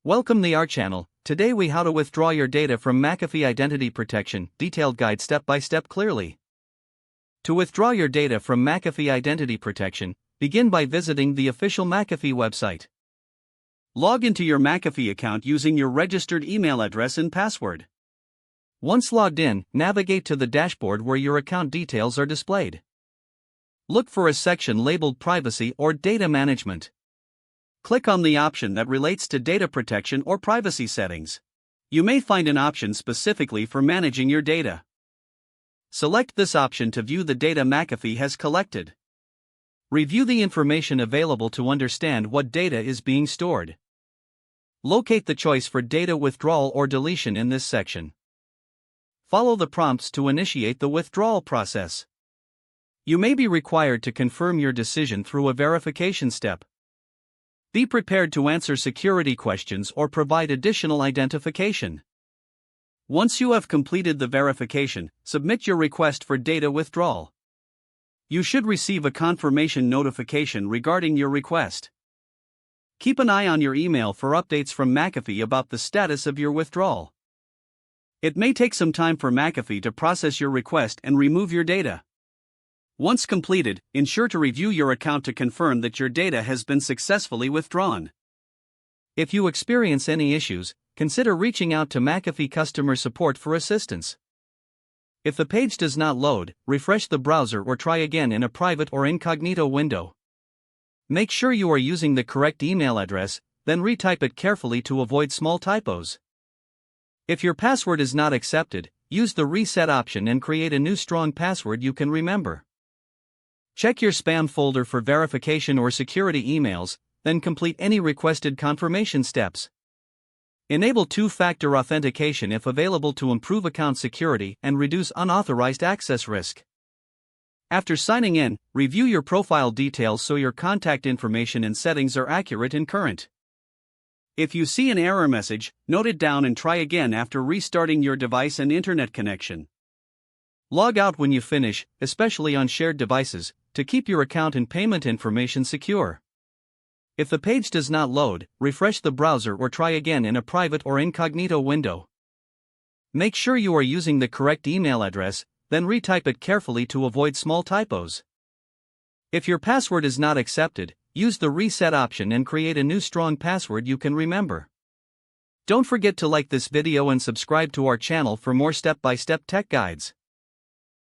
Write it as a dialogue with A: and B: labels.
A: Welcome to our channel. Today we how to withdraw your data from McAfee Identity Protection, detailed guide step by step clearly. To withdraw your data from McAfee Identity Protection, begin by visiting the official McAfee website. Log into your McAfee account using your registered email address and password. Once logged in, navigate to the dashboard where your account details are displayed. Look for a section labeled Privacy or Data Management. Click on the option that relates to data protection or privacy settings. You may find an option specifically for managing your data. Select this option to view the data McAfee has collected. Review the information available to understand what data is being stored. Locate the choice for data withdrawal or deletion in this section. Follow the prompts to initiate the withdrawal process. You may be required to confirm your decision through a verification step. Be prepared to answer security questions or provide additional identification. Once you have completed the verification, submit your request for data withdrawal. You should receive a confirmation notification regarding your request. Keep an eye on your email for updates from McAfee about the status of your withdrawal. It may take some time for McAfee to process your request and remove your data. Once completed, ensure to review your account to confirm that your data has been successfully withdrawn. If you experience any issues, consider reaching out to McAfee customer support for assistance. If the page does not load, refresh the browser or try again in a private or incognito window. Make sure you are using the correct email address, then retype it carefully to avoid small typos. If your password is not accepted, use the reset option and create a new strong password you can remember. Check your spam folder for verification or security emails, then complete any requested confirmation steps. Enable two-factor authentication if available to improve account security and reduce unauthorized access risk. After signing in, review your profile details so your contact information and settings are accurate and current. If you see an error message, note it down and try again after restarting your device and internet connection. Log out when you finish, especially on shared devices, to keep your account and payment information secure. If the page does not load, refresh the browser or try again in a private or incognito window. Make sure you are using the correct email address, then retype it carefully to avoid small typos. If your password is not accepted, use the reset option and create a new strong password you can remember. Don't forget to like this video and subscribe to our channel for more step-by-step tech guides.